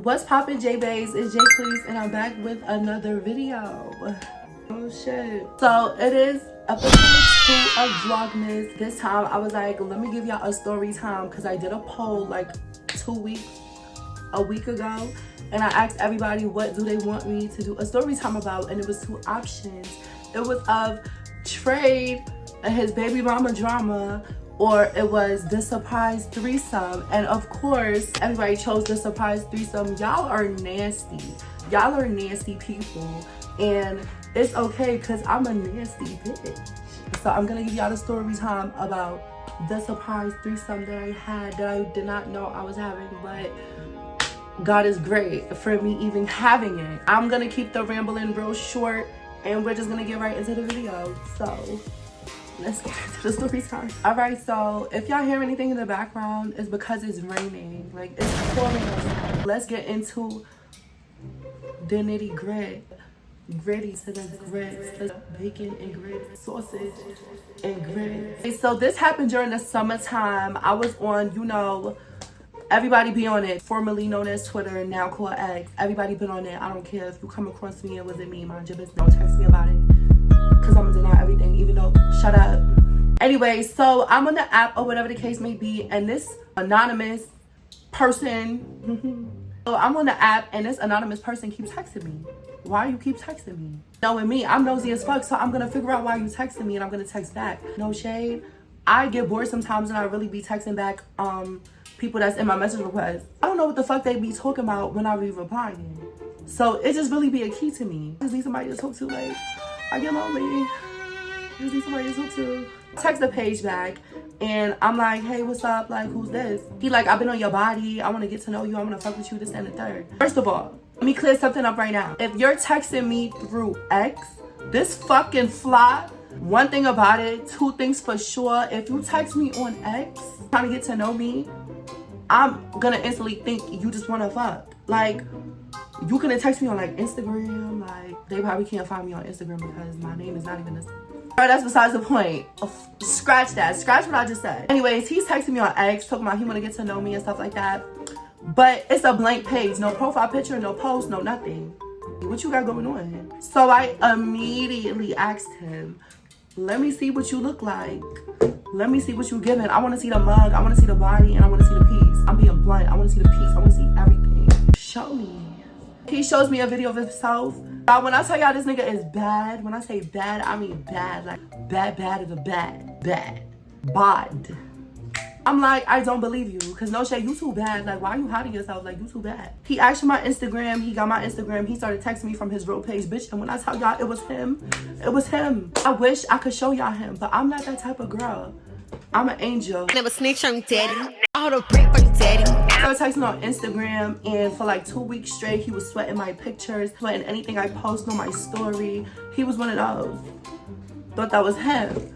What's poppin', J-Bays? It's J Please, and I'm back with another video. Oh shit. So it is episode 2 of Vlogmas. This time I was like, let me give y'all a story time, because I did a poll like a week ago, and I asked everybody what do they want me to do a story time about, and it was 2 options. It was of Trade and his baby mama drama, or it was the surprise threesome. And of course everybody chose the surprise threesome. Y'all are nasty. Y'all are nasty people, and it's okay because I'm a nasty bitch. So I'm gonna give y'all the story time about the surprise threesome that I had, that I did not know I was having, but God is great for me even having it. I'm gonna keep the rambling real short, and we're just gonna get right into the video. So let's get into the story time. All right, so if y'all hear anything in the background, it's because it's raining. Like, it's pouring outside. Let's get into the nitty gritty to the grits, the bacon and grits, sausage and grits. Okay, so this happened during the summertime. I was on, you know, everybody be on it, formerly known as Twitter, now called X. Everybody been on it. I don't care if you come across me and wasn't me, mind your business. Don't text me about it, because I'm gonna deny everything, even though, shut up. Anyway, so I'm on the app or whatever the case may be, and this anonymous person, so I'm on the app and this anonymous person keeps texting me. Why you keep texting me? Knowing me, I'm nosy as fuck, so I'm gonna figure out why you texting me, and I'm gonna text back. No shade. I get bored sometimes and I really be texting back people that's in my message request. I don't know what the fuck they be talking about when I be replying. So it just really be a key to me. I just need somebody to talk to. Like, I get lonely. I just need somebody to talk to. Text the page back and I'm like, hey, what's up? Like, who's this? He like, I've been on your body. I want to get to know you. I want to fuck with you, this and the third. First of all, let me clear something up right now. If you're texting me through X, this fucking fly. One thing about it, 2 things for sure. If you text me on X, trying to get to know me, I'm gonna instantly think you just wanna fuck. Like, you can text me on like Instagram, like they probably can't find me on Instagram because my name is not even this. Alright, that's besides the point. Scratch that, scratch what I just said. Anyways, he's texting me on X, talking about he wanna get to know me and stuff like that. But it's a blank page, no profile picture, no post, no nothing. What you got going on? So I immediately asked him, let me see what you look like. Let me see what you giving. I want to see the mug. I want to see the body, and I want to see the piece. I'm being blunt. I want to see the piece. I want to see everything. Show me. He shows me a video of himself. When I tell y'all this nigga is bad, when I say bad, I mean bad. Like, bad is a bad. Bod. I'm like, I don't believe you, because no shade, you too bad. Like, why are you hiding yourself? Like, you too bad. He asked for my Instagram. He got my Instagram. He started texting me from his real page, bitch. And when I tell y'all it was him, it was him. I wish I could show y'all him, but I'm not that type of girl. I'm an angel. Never snitch on daddy. All the brick for daddy. I was texting on Instagram, and for like 2 weeks straight, he was sweating my pictures, sweating anything I post on my story. He was one of those. Thought that was him.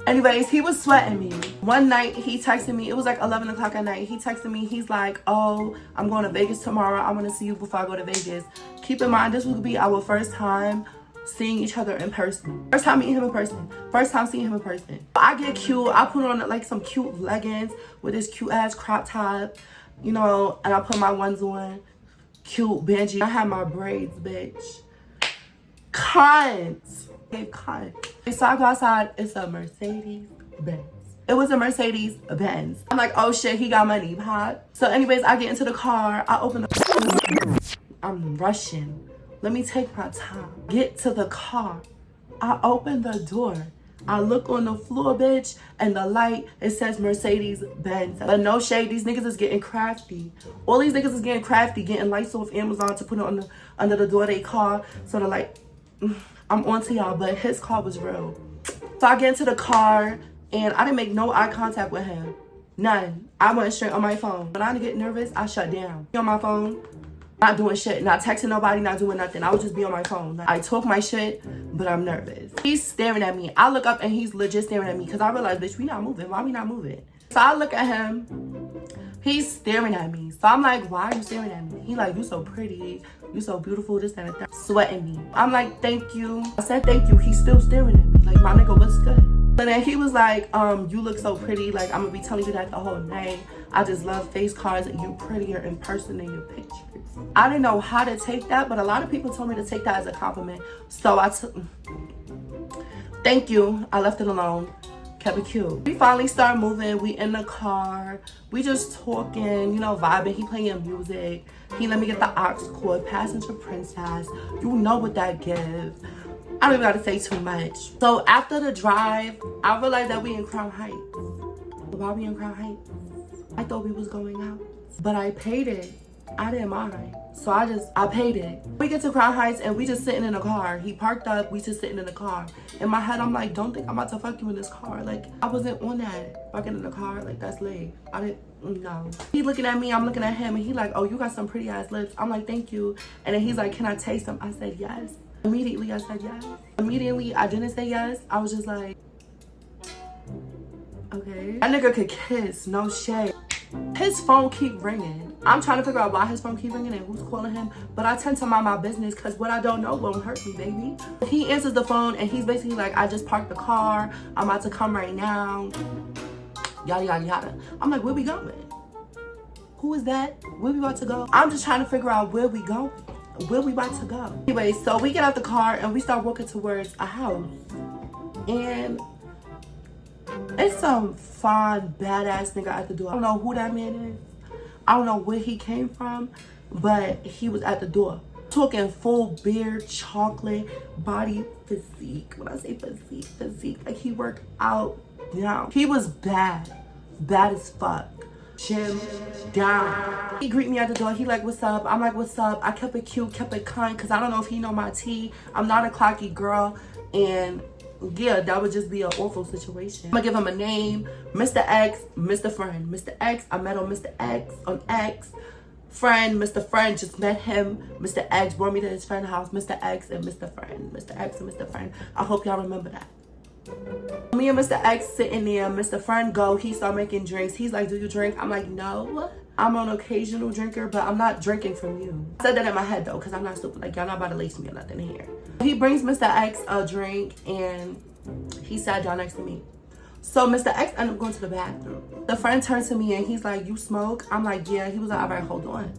Anyways, he was sweating me. One night, he texted me. It was like 11 o'clock at night. He texted me. He's like, oh, I'm going to Vegas tomorrow. I want to see you before I go to Vegas. Keep in mind, this will be our first time seeing each other in person. First time meeting him in person. First time seeing him in person. I get cute. I put on like some cute leggings with this cute ass crop top, you know, and I put my ones on. Cute Benji. I had my braids, bitch. Cunt. So I go outside, it's a Mercedes-Benz. It was a Mercedes-Benz. I'm like, oh shit, he got money, pot. So anyways, I get into the car, I open the, I'm rushing. Let me take my time. Get to the car. I open the door. I look on the floor, bitch, and the light, it says Mercedes-Benz. But no shade, these niggas is getting crafty. All these niggas is getting crafty, getting lights off Amazon to put it on the, under the door of their car. So the light, I'm onto y'all, but his car was real. So I get into the car, and I didn't make no eye contact with him. None. I went straight on my phone. When I get nervous, I shut down. Be on my phone, not doing shit, not texting nobody, not doing nothing. I would just be on my phone. I talk my shit, but I'm nervous. He's staring at me. I look up, and he's legit staring at me, because I realized, bitch, we not moving. Why we not moving? So I look at him. He's staring at me. So I'm like, why are you staring at me? He like, you so pretty. You so beautiful, this and that. Sweating me. I'm like, thank you. I said thank you. He's still staring at me. Like, my nigga, what's good? And then he was like, you look so pretty. Like, I'm gonna be telling you that the whole night. I just love face cards. You prettier in person than your pictures. I didn't know how to take that, but a lot of people told me to take that as a compliment. So I took, thank you. I left it alone. Kept it cute. We finally start moving. We in the car. We just talking, you know, vibing. He playing music. He let me get the aux cord, passenger princess. You know what that gives. I don't even gotta say too much. So after the drive, I realized that we in Crown Heights. Why we in Crown Heights? I thought we was going out, but I paid it. I didn't mind. So I paid it. We get to Crown Heights and we just sitting in the car. He parked up, we just sitting in the car. In my head, I'm like, don't think I'm about to fuck you in this car. Like, I wasn't on that. Fucking in the car, like, that's late. I didn't, no. He looking at me, I'm looking at him, and he like, oh, you got some pretty ass lips. I'm like, thank you. And then he's like, can I taste them? I said, yes. Immediately, I said yes. Immediately, I didn't say yes. I was just like, okay. That nigga could kiss, no shade. His phone keep ringing. I'm trying to figure out why his phone keep ringing and who's calling him, but I tend to mind my business because what I don't know won't hurt me, baby. He answers the phone and he's basically like, I just parked the car. I'm about to come right now. Yada, yada, yada. I'm like, where we going? Who is that? Where we about to go? I'm just trying to figure out where we going. Where we about to go? Anyway, so we get out the car and we start walking towards a house. And it's some fine, badass nigga at the door. I don't know who that man is. I don't know where he came from, but he was at the door. Talking full beard, chocolate, body, physique. When I say physique, like he worked out down. He was bad as fuck. Gym down. He greet me at the door. He like, what's up? I'm like, what's up? I kept it cute, kept it kind, because I don't know if he know my tea. I'm not a cocky girl, and yeah, that would just be an awful situation. I'm gonna give him a name. Mr. X, Mr. Friend. Mr. X, I met on Mr. X on X. Friend, Mr. Friend, just met him. Mr. X brought me to his friend's house. Mr. X and Mr. Friend. Mr. X and Mr. Friend. I hope y'all remember that. Me and Mr. X sitting there. Mr. Friend go. He start making drinks. He's like, do you drink? I'm like, no. I'm an occasional drinker, but I'm not drinking from you. I said that in my head though, because I'm not stupid. Like, y'all not about to lace me or nothing here. He brings Mr. X a drink and he sat down next to me. So Mr. X ended up going to the bathroom. The friend turns to me and he's like, you smoke? I'm like, yeah. He was like, all right, hold on.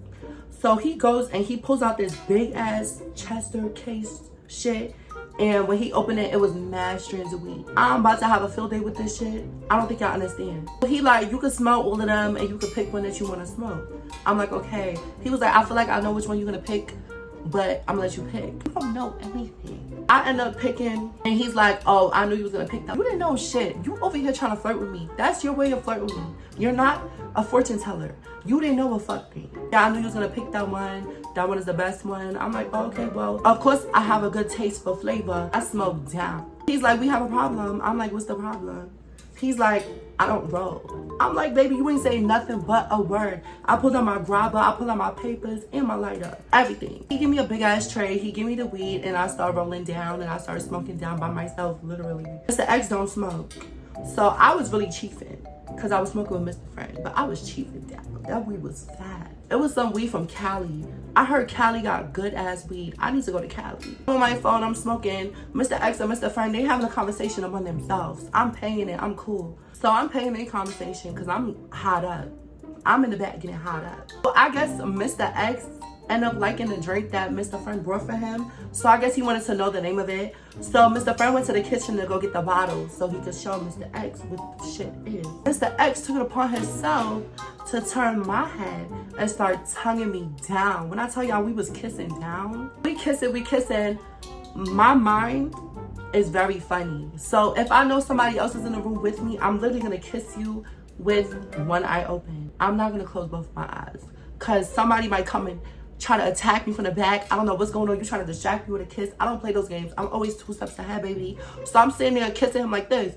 So he goes and he pulls out this big ass Chester case shit. And when he opened it, it was mad strands of weed. I'm about to have a field day with this shit. I don't think y'all understand. He like, you can smell all of them and you can pick one that you want to smoke. I'm like, okay. He was like, I feel like I know which one you're going to pick, but I'm going to let you pick. You don't know anything. I end up picking and he's like, oh, I knew you was going to pick that. You didn't know shit. You over here trying to flirt with me. That's your way of flirting with me. You're not a fortune teller. You didn't know a fuck thing. Yeah, I knew you was going to pick that one. That one is the best one. I'm like, oh, okay, well, of course I have a good taste for flavor. I smoke down. He's like, we have a problem. I'm like, what's the problem? He's like, I don't roll. I'm like, baby, you ain't saying nothing but a word. I pulled out my grabber, I pulled out my papers and my lighter, everything. He gave me a big ass tray. He gave me the weed and I started rolling down and I started smoking down by myself, literally. Mr. X don't smoke. So I was really chiefing because I was smoking with Mr. Friend, but I was chiefing down. That weed was fat. It was some weed from Cali. I heard Cali got good ass weed. I need to go to Cali. On my phone, I'm smoking. Mr. X and Mr. Friend, they having a conversation among themselves. I'm paying it. I'm cool. So I'm paying their conversation because I'm hot up. I'm in the back getting hot up. Well, I guess Mr. X ended up liking the drink that Mr. Friend brought for him. So I guess he wanted to know the name of it. So Mr. Friend went to the kitchen to go get the bottles so he could show Mr. X what the shit is. Mr. X took it upon himself to turn my head and start tonguing me down. When I tell y'all we was kissing down, we kissing. My mind is very funny. So if I know somebody else is in the room with me, I'm literally gonna kiss you with one eye open. I'm not gonna close both my eyes because somebody might come and try to attack me from the back. I don't know what's going on. You trying to distract me with a kiss. I don't play those games. I'm always 2 steps ahead, baby. So I'm sitting there kissing him like this.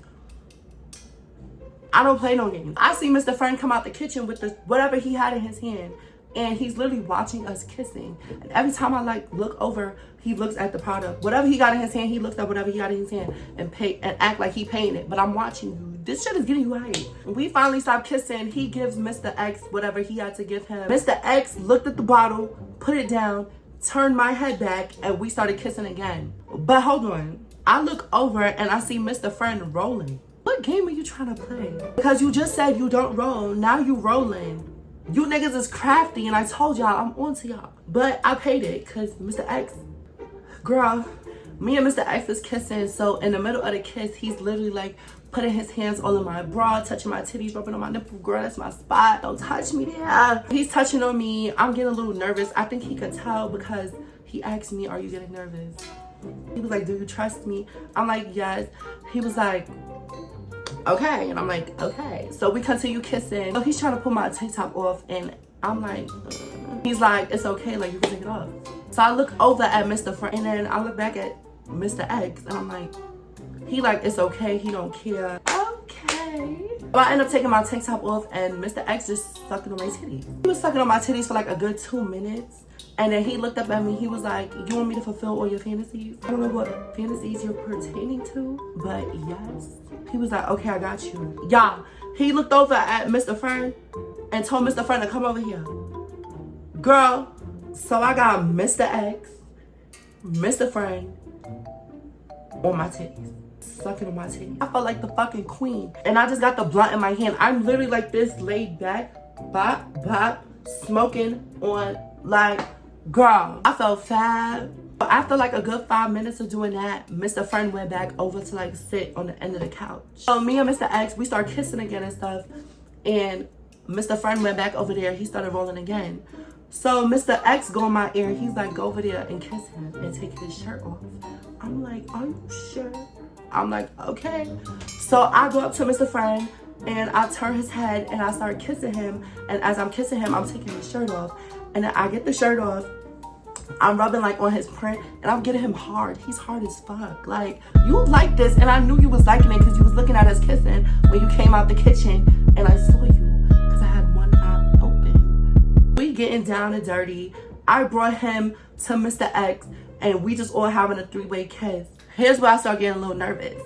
I don't play no games. I see Mr. Friend come out the kitchen with the whatever he had in his hand, and he's literally watching us kissing. And every time I like look over, he looks at the product. Whatever he got in his hand, he looks at whatever he got in his hand and act like he paying it. But I'm watching you. This shit is getting you hype. We finally stopped kissing. He gives Mr. X whatever he had to give him. Mr. X looked at the bottle, put it down, turned my head back, and we started kissing again. But hold on. I look over and I see Mr. Friend rolling. What what game are you trying to play? Because you just said you don't roll. Now you rolling. You niggas is crafty, and I told y'all I'm on to y'all. But I paid it because Mr. X, girl, me and Mr. X is kissing. So in the middle of the kiss, he's literally like putting his hands all in my bra, touching my titties, rubbing on my nipple. Girl, that's my spot. Don't touch me there. He's touching on me. I'm getting a little nervous. I think he could tell because he asked me, are you getting nervous? He was like, do you trust me? I'm like, yes. He was like, okay. And I'm like, okay. So we continue kissing. So he's trying to pull my tank top off, and I'm like, he's like, it's okay, like you can take it off. So I look over at Mr. Frank, and then I look back at Mr. X, and I'm like, he like, it's okay, he don't care. Okay. But I end up taking my tank top off, and Mr. X just sucking on my titties. He was sucking on my titties for like a good 2 minutes. And then he looked up at me, he was like, you want me to fulfill all your fantasies? I don't know what fantasies you're pertaining to, but yes. He was like, okay, I got you. Y'all, he looked over at Mr. Fern and told Mr. Fern to come over here. Girl, so I got Mr. X, Mr. Fern on my titties, sucking on my titties. I felt like the fucking queen. And I just got the blunt in my hand. I'm literally like this, laid back, bop, bop, smoking on, like, girl, I felt fab. After like a good 5 minutes of doing that, Mr. Friend went back over to like sit on the end of the couch. So me and Mr. X, we started kissing again and stuff. And Mr. Friend went back over there. He started rolling again. So Mr. X go in my ear. He's like, go over there and kiss him and take his shirt off. I'm like, are you sure? I'm like, okay. So I go up to Mr. Friend and I turn his head and I start kissing him. And as I'm kissing him, I'm taking his shirt off. And then I get the shirt off. I'm rubbing like on his print and I'm getting him hard. He's hard as fuck. Like, you like this, and I knew you was liking it because you was looking at us kissing when you came out the kitchen, and I saw you because I had one eye open. We getting down and dirty. I brought him to Mr. X and we just all having a 3-way kiss. Here's where I start getting a little nervous.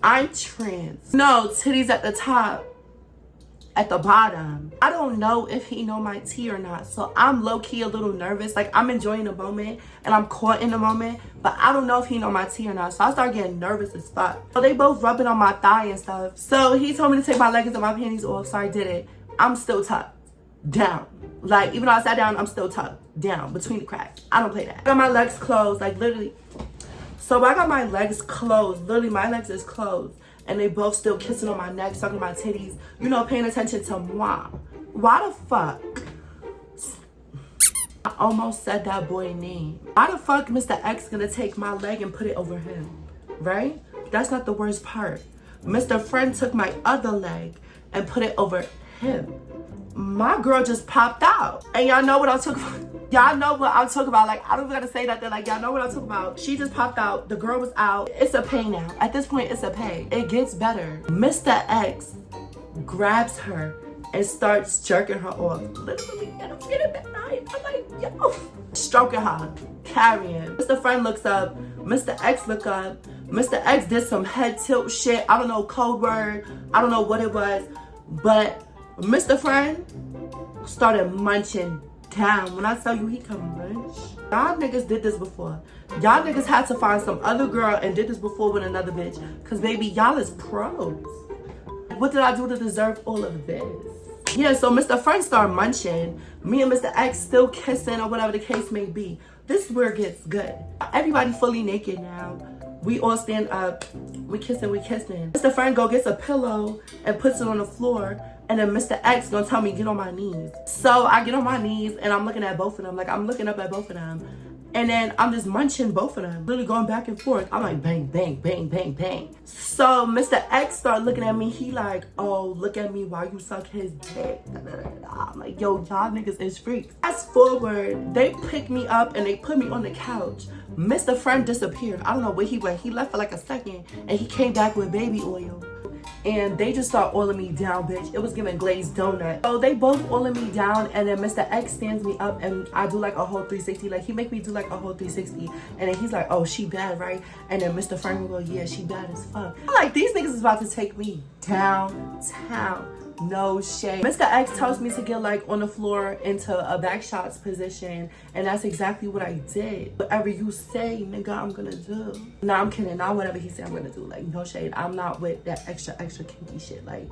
I'm trans. No, titties at the top. At the bottom. I don't know if he know my tea or not, so I'm low-key a little nervous. Like, I'm enjoying the moment and I'm caught in the moment, but I don't know if he know my tea or not, so I start getting nervous as fuck. So they both rubbing on my thigh and stuff. So he told me to take my leggings and my panties off, so I did it. I'm still tucked down. Like, even though I sat down, I'm still tucked down between the cracks. I don't play that. I got my legs closed, like literally. So I got my legs closed. Literally, my legs is closed. And they both still kissing on my neck, sucking my titties, you know, paying attention to moi. Why the fuck? I almost said that boy name. Why the fuck Mr. X gonna take my leg and put it over him, right? That's not the worst part. Mr. Friend took my other leg and put it over him. My girl just popped out. And y'all know what I'm talking about. Y'all know what I'm talking about. Like, I don't even gotta say that. Like, y'all know what I'm talking about. She just popped out. The girl was out. It's a pay now. At this point, it's a pay. It gets better. Mr. X grabs her and starts jerking her off. Literally, and I'm getting that night. I'm like, yo. Stroking her. Carrying. Mr. Friend looks up. Mr. X look up. Mr. X did some head tilt shit. I don't know, code word. I don't know what it was. But Mr. Friend started munching down. When I tell you he can munch, y'all niggas did this before. Y'all niggas had to find some other girl and did this before with another bitch. Cause baby, y'all is pros. What did I do to deserve all of this? Yeah, so Mr. Friend started munching. Me and Mr. X still kissing or whatever the case may be. This is where it gets good. Everybody fully naked now. We all stand up. We kissing, we kissing. Mr. Friend go gets a pillow and puts it on the floor. And then Mr. X gonna tell me, get on my knees. So I get on my knees and I'm looking at both of them. Like, I'm looking up at both of them. And then I'm just munching both of them. Literally going back and forth. I'm like, bang, bang, bang, bang, bang. So Mr. X started looking at me. He like, oh, look at me while you suck his dick. I'm like, yo, y'all niggas is freaks. Fast forward, they picked me up and they put me on the couch. Mr. Friend disappeared. I don't know where he went. He left for like a second and he came back with baby oil. And they just start oiling me down, bitch. It was giving glazed donut. So they both oiling me down, and then Mr. X stands me up and I do like a whole 360. Like, he make me do like a whole 360. And then he's like, oh, she bad, right? And then Mr. Frank will go, yeah, she bad as fuck. I'm like, these niggas is about to take me downtown. No shade. Mr. X tells me to get like on the floor into a back shots position, and that's exactly what I did. Whatever you say, nigga, I'm gonna do. Nah, I'm kidding. Not whatever he said I'm gonna do. Like, no shade. I'm not with that extra kinky shit. Like,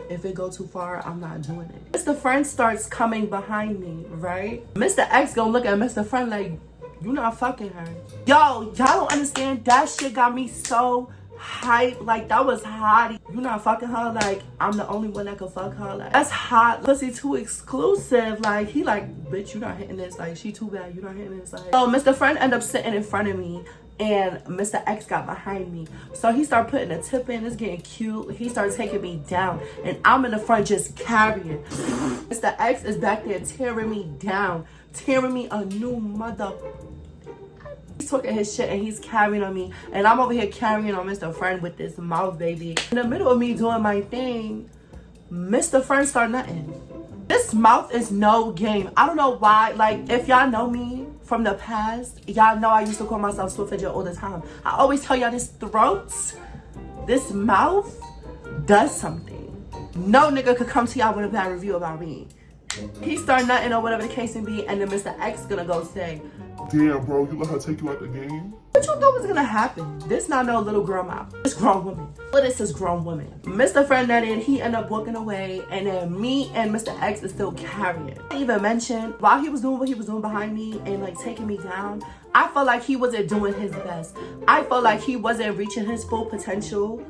if it go too far, I'm not doing it. Mr. Friend starts coming behind me, right? Mr. X gonna look at Mr. Friend like, you not fucking her. Yo, y'all don't understand. That shit got me so hype. Like, that was hot. You not fucking her. Like, I'm the only one that can fuck her. Like, that's hot. Pussy too exclusive. Like, he like, bitch, you not hitting this. Like, she too bad. You not hitting this. Like, so Mr. Friend ended up sitting in front of me, and Mr. X got behind me. So he started putting a tip in. It's getting cute. He started taking me down, and I'm in the front just carrying. Mr. X is back there tearing me down, tearing me a new mother. He's talking his shit and he's carrying on me, and I'm over here carrying on Mr. Friend with this mouth, baby. In the middle of me doing my thing, Mr. Friend started nutting. This mouth is no game. I don't know why. Like, if y'all know me from the past, y'all know I used to call myself Swift Fidget all the time. I always tell y'all this throat, this mouth does something. No nigga could come to y'all with a bad review about me. He started nutting or whatever the case may be, and then Mr. X gonna go say, damn, bro, you let her take you out the game? What you thought was gonna happen? This not no little girl mouth. This grown woman. What is this grown woman? Mr. Friend nutted, he ended up walking away, and then me and Mr. X is still carrying. I even mentioned, while he was doing what he was doing behind me and like taking me down, I felt like he wasn't doing his best. I felt like he wasn't reaching his full potential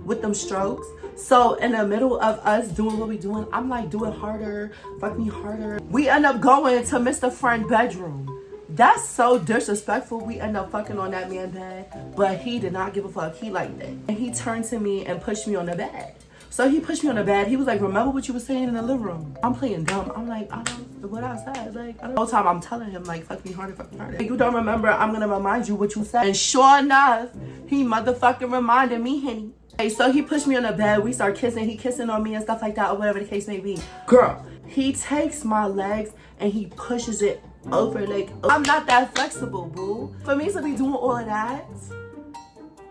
with them strokes. So in the middle of us doing what we doing, I'm like, do it harder, fuck me harder. We end up going to Mr. Friend's bedroom. That's so disrespectful. We end up fucking on that man's bed, but he did not give a fuck. He liked it. And he turned to me and pushed me on the bed. So he pushed me on the bed. He was like, remember what you were saying in the living room? I'm playing dumb. I'm like, I don't know what I said. Like, I don't know. The whole time I'm telling him, like, fuck me harder, fuck me harder. If you don't remember, I'm gonna remind you what you said. And sure enough, he motherfucking reminded me, Henny. Okay, so he pushed me on the bed. We start kissing. He kissing on me and stuff like that, or whatever the case may be. Girl, he takes my legs and he pushes it over. Like, I'm not that flexible, boo. For me to be doing all of that,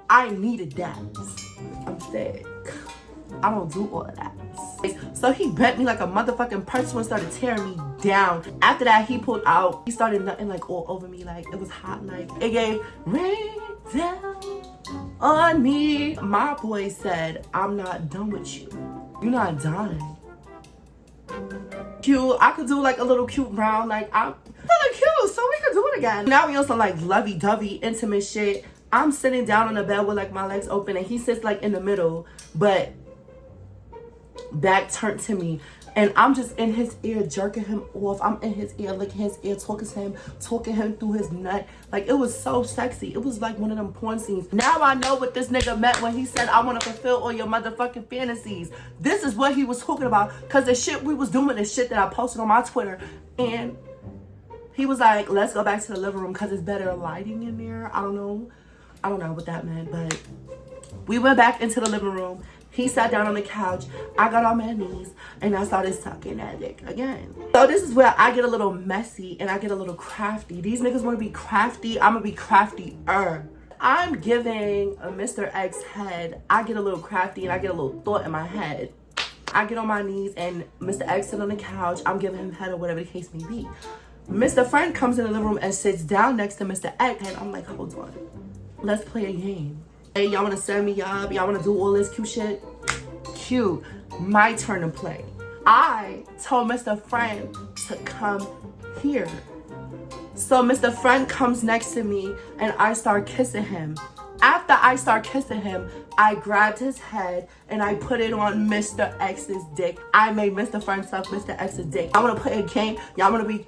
I needed that. I'm sick. I don't do all of that. So he bent me like a motherfucking person and started tearing me down. After that, he pulled out. He started nutting like all over me. Like, it was hot. Like, it gave rain down on me. My boy said, I'm not done with you. You're not done. Cute. I could do like a little cute round. Like, I'm really cute, so we could do it again. Now we on some like lovey-dovey intimate shit. I'm sitting down on the bed with like my legs open, and he sits like in the middle, but back turned to me, and I'm just in his ear jerking him off. I'm in his ear, licking his ear, talking him through his nut. Like, it was so sexy. It was like one of them porn scenes. Now I know what this nigga meant when he said, I want to fulfill all your motherfucking fantasies. This is what he was talking about, because the shit we was doing is shit that I posted on my Twitter, and he was like, let's go back to the living room because it's better lighting in there. I don't know what that meant, but we went back into the living room. He sat down on the couch. I got on my knees and I started sucking that dick again. So this is where I get a little messy and I get a little crafty. These niggas want to be crafty. I'm going to be craftier. I'm giving a Mr. X head. I get a little crafty and I get a little thought in my head. I get on my knees and Mr. X sit on the couch. I'm giving him head or whatever the case may be. Mr. Friend comes in the living room and sits down next to Mr. X, and I'm like, hold on. Let's play a game. Hey, y'all want to set me up? Y'all want to do all this cute shit? Cute. My turn to play. I told Mr. Friend to come here. So Mr. Friend comes next to me and I start kissing him. After I start kissing him, I grabbed his head and I put it on Mr. X's dick. I made Mr. Friend suck Mr. X's dick. I want to play a game. Y'all want to be...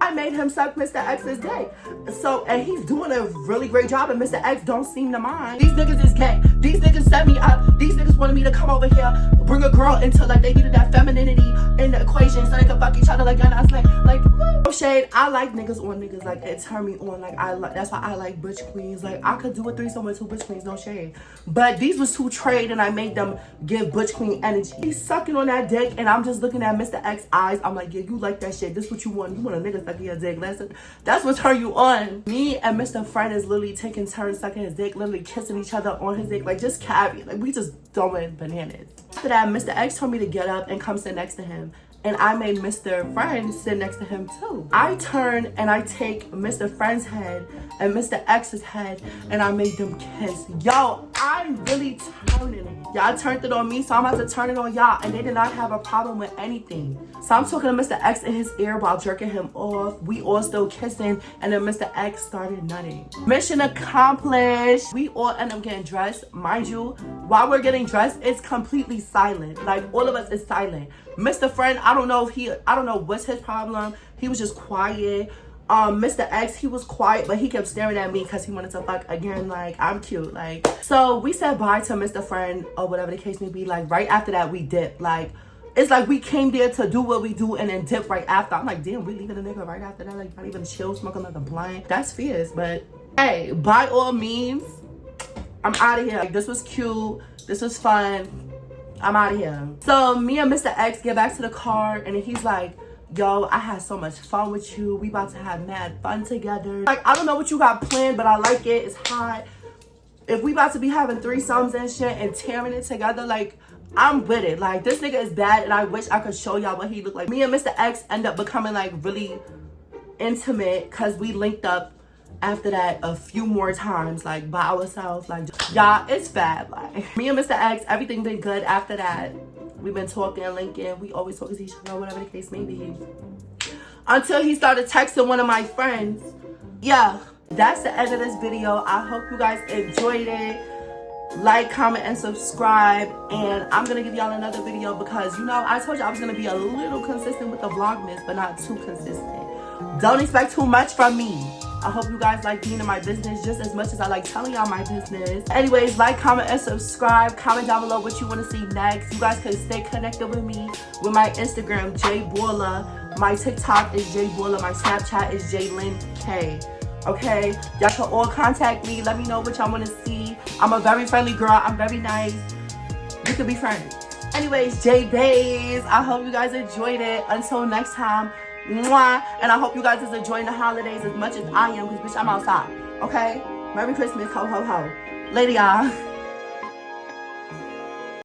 I made him suck Mr. X's dick. So, and he's doing a really great job, and Mr. X don't seem to mind. These niggas is gay. These niggas set me up. These niggas wanted me to come over here, bring a girl into, like, they needed that femininity in the equation so they could fuck each other like, and I was like, no shade. I like niggas on niggas. Like, it turned me on. Like, that's why I like butch queens. Like, I could do a threesome with two butch queens, no shade. But these was two trade, and I made them give butch queen energy. He's sucking on that dick, and I'm just looking at Mr. X's eyes. I'm like, yeah, you like that shit. This what you want. You want a nigga sucking your dick. That's what turn you on. Me and Mr. Friend is literally taking turns sucking his dick, literally kissing each other on his dick. Like, like just caviar. Like we just throwing bananas. After that, Mr. X told me to get up and come sit next to him. And I made Mr. Friend sit next to him too. I turn and I take Mr. Friend's head and Mr. X's head and I made them kiss. Yo, I'm really turning it. Y'all turned it on me, so I'm about to turn it on y'all. And they did not have a problem with anything. So I'm talking to Mr. X in his ear while jerking him off. We all still kissing. And then Mr. X started nutting. Mission accomplished. We all end up getting dressed. Mind you, while we're getting dressed, it's completely silent. Like all of us is silent. Mr. Friend, I don't know what's his problem. He was just quiet. Mr. X, he was quiet, but he kept staring at me because he wanted to fuck again. Like, I'm cute. Like, so we said bye to Mr. Friend or whatever the case may be. Like, right after that, we dipped. Like, it's like we came there to do what we do and then dip right after. I'm like, damn, we leaving the nigga right after that. Like, not even chill, smoking like a blunt. That's fierce, but hey, by all means, I'm out of here. Like, this was cute. This was fun. I'm out of here. So me and Mr. X get back to the car and he's like, yo, I had so much fun with you. We about to have mad fun together. Like, I don't know what you got planned, but I like it. It's hot. If we about to be having threesomes and shit and tearing it together, like, I'm with it. Like, this nigga is bad and I wish I could show y'all what he looked like. Me and Mr. X end up becoming like really intimate because we linked up after that a few more times, like by ourselves. Like, y'all, it's fab. Like, me and Mr. X, everything been good after that. We've been talking, linking. We always talk to each other, whatever the case may be. Until he started texting one of my friends. Yeah, that's the end of this video. I hope you guys enjoyed it. Like, comment, and subscribe. And I'm gonna give y'all another video because, you know, I told you I was gonna be a little consistent with the Vlogmas, but not too consistent. Don't expect too much from me. I hope you guys like being in my business just as much as I like telling y'all my business. Anyways, like, comment, and subscribe. Comment down below what you want to see next. You guys can stay connected with me with my Instagram, JBoiler. My TikTok is JBoiler. My Snapchat is JLynK. Okay? Y'all can all contact me. Let me know what y'all want to see. I'm a very friendly girl. I'm very nice. We could be friends. Anyways, J-Bays. I hope you guys enjoyed it. Until next time. Mwah. And I hope you guys is enjoying the holidays as much as I am, because bitch, I'm outside. Okay? Merry Christmas. Ho, ho, ho. Later, y'all.